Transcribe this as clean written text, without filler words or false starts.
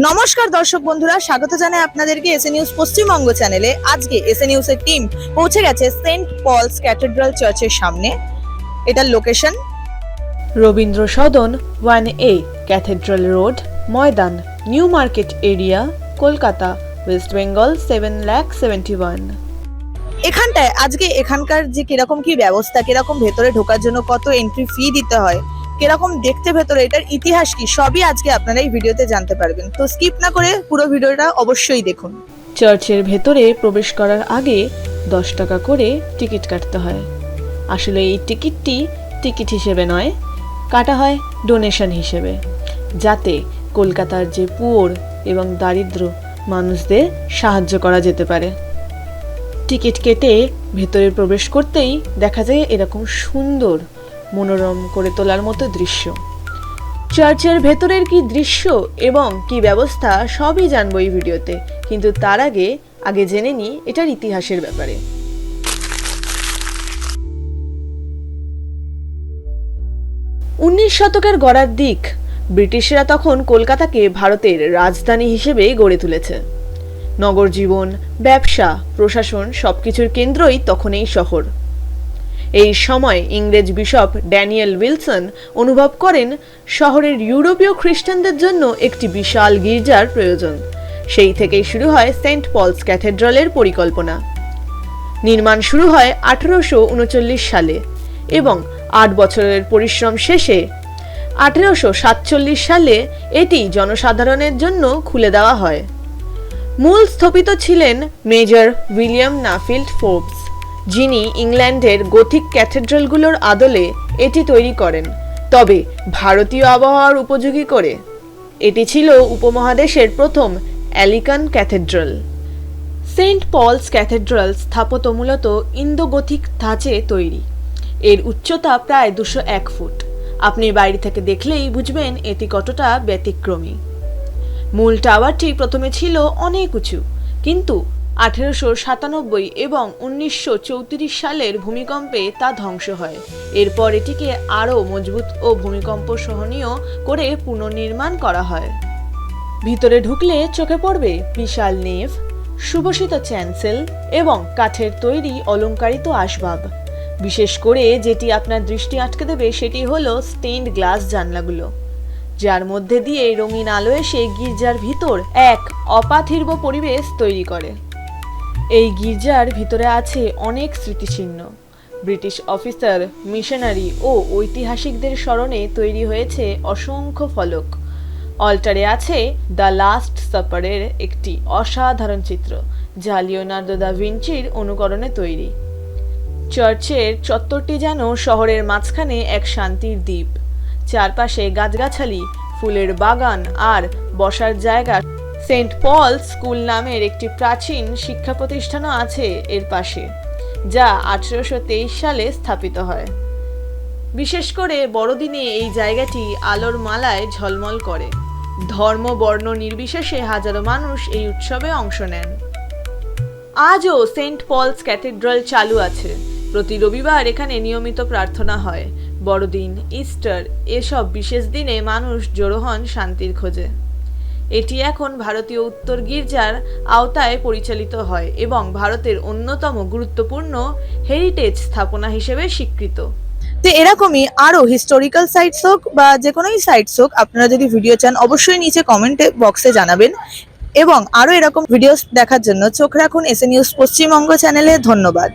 নমস্কার দর্শক বন্ধুরা, স্বাগত জানাই আপনাদেরকে এসএ নিউজ পশ্চিমবঙ্গ চ্যানেলে। আজকে এসএ নিউজের টিম পৌঁছে গেছে সেন্ট পলস ক্যাথেড্রাল চার্চের সামনে। এটার location Rabindra Sadan 1A, cathedral road, Maidan, new market area, Kolkata, west Bengal 7,71,000। এখানটায় আজকে এখানকার যে কিরকম কি ব্যবস্থা, কিরকম ভেতরে ঢোকার জন্য কত এন্ট্রি ফি দিতে হয়, কিরকম দেখতে ভেতরে, এটার ইতিহাস কি, সবই আজকে আপনারা এই ভিডিওতে জানতে পারবেন। তো স্কিপ না করে পুরো ভিডিওটা অবশ্যই দেখুন। চার্চের ভেতরে প্রবেশ করার আগে 10 টাকা করে টিকিট কাটতে হয়। আসলে এই টিকিটটি টিকিট হিসেবে নয়, কাটা হয় ডোনেশন হিসেবে, যাতে কলকাতার যে পুয়োর এবং দারিদ্র মানুষদের সাহায্য করা যেতে পারে। টিকিট কেটে ভেতরে প্রবেশ করতেই দেখা যায় এরকম সুন্দর মনোরম করে তোলার মতো দৃশ্য। চার্চের ভেতরের কি দৃশ্য এবং কি ব্যবস্থা সবই জানবো এই ভিডিওতে, কিন্তু তার আগে জেনে নিই এটার ইতিহাসের ব্যাপারে। 19 শতকের গড়ার দিক, ব্রিটিশরা তখন কলকাতাকে ভারতের রাজধানী হিসেবে গড়ে তুলেছে। নগর জীবন, ব্যবসা, প্রশাসন সবকিছুর কেন্দ্রই তখন এই শহর। এই সময় ইংরেজ বিশপ ড্যানিয়েল উইলসন অনুভব করেন শহরের ইউরোপীয় খ্রিস্টানদের জন্য একটি বিশাল গির্জার প্রয়োজন। সেই থেকেই শুরু হয় সেন্ট পলস ক্যাথেড্রালের পরিকল্পনা। নির্মাণ শুরু হয় 1839 সালে এবং 8 বছরের পরিশ্রম শেষে 1847 সালে এটি জনসাধারণের জন্য খুলে দেওয়া হয়। মূল স্থপতি ছিলেন মেজর উইলিয়াম নাফিল্ড ফোর্বস, যিনি ইংল্যান্ডের গথিক ক্যাথেড্রালগুলোর আদলে এটি তৈরি করেন, তবে ভারতীয় আবহাওয়ার উপযোগী করে। এটি ছিল উপমহাদেশের প্রথম অ্যালিকান ক্যাথেড্রাল। সেন্ট পলস ক্যাথেড্রাল স্থাপত্য মূলত ইন্দো গথিক ধাঁচে তৈরি। এর উচ্চতা প্রায় 201 ফুট। আপনি বাইরে থেকে দেখলেই বুঝবেন এটি কতটা ব্যতিক্রমী। মূল টাওয়ারটি প্রথমে ছিল অনেক উঁচু, কিন্তু 1897 এবং 1934 সালের ভূমিকম্পে তা ধ্বংস হয়। এরপর এটিকে আরও মজবুত ও ভূমিকম্প সহনীয় করে পুনর্নির্মাণ করা হয়। ভিতরে ঢুকলে চোখে পড়বে বিশাল নেভ, সুবসিত চ্যান্সেল এবং কাঠের তৈরি অলংকারিত আসবাব। বিশেষ করে যেটি আপনার দৃষ্টি আটকে দেবে সেটি হলো স্টেইনড গ্লাস জানলাগুলো, যার মধ্যে দিয়ে রঙিন আলো এসে গির্জার ভিতর এক অপার্থিব পরিবেশ তৈরি করে। এই গির্জার ভিতরে আছে অনেক স্মৃতিচিহ্ন। ব্রিটিশ অফিসার, মিশনারি ও ঐতিহাসিকদের স্মরণে তৈরি হয়েছে অসংখ্য ফলক। অল্টারে আছে দ্য লাস্ট সাপারের একটি অসাধারণ চিত্র, যা লিওনার্দো দা ভিঞ্চির অনুকরণে তৈরি। চার্চের চত্বরটি যেন শহরের মাঝখানে এক শান্তির দ্বীপ। চারপাশে গাছগাছালি, ফুলের বাগান আর বসার জায়গা। সেন্ট পলস স্কুল নামের একটি প্রাচীন শিক্ষা প্রতিষ্ঠানও আছে এর পাশে, যা 1823 সালে স্থাপিত হয়। বিশেষ করে বড়দিনে এই জায়গাটি আলোর মালায় ঝলমল করে। ধর্ম বর্ণ নির্বিশেষে হাজারো মানুষ এই উৎসবে অংশ নেন। আজও সেন্ট পলস ক্যাথেড্রাল চালু আছে। প্রতি রবিবার এখানে নিয়মিত প্রার্থনা হয়। বড়দিন, ইস্টার এসব বিশেষ দিনে মানুষ জড়ো হন শান্তির খোঁজে। এটি এখন ভারতীয় উত্তর গির্জার আওতায় পরিচালিত হয় এবং ভারতের অন্যতম গুরুত্বপূর্ণ হেরিটেজ স্থাপনা হিসেবে স্বীকৃত। তো এরকমই আরো হিস্টোরিক্যাল সাইটস হোক বা যে কোনোই সাইটস হোক, আপনারা যদি ভিডিও চান অবশ্যই নিচে কমেন্ট বক্সে জানাবেন। এবং আরো এরকম ভিডিওস দেখার জন্য চোখ রাখুন এসএ নিউজ পশ্চিমবঙ্গ চ্যানেলে। ধন্যবাদ।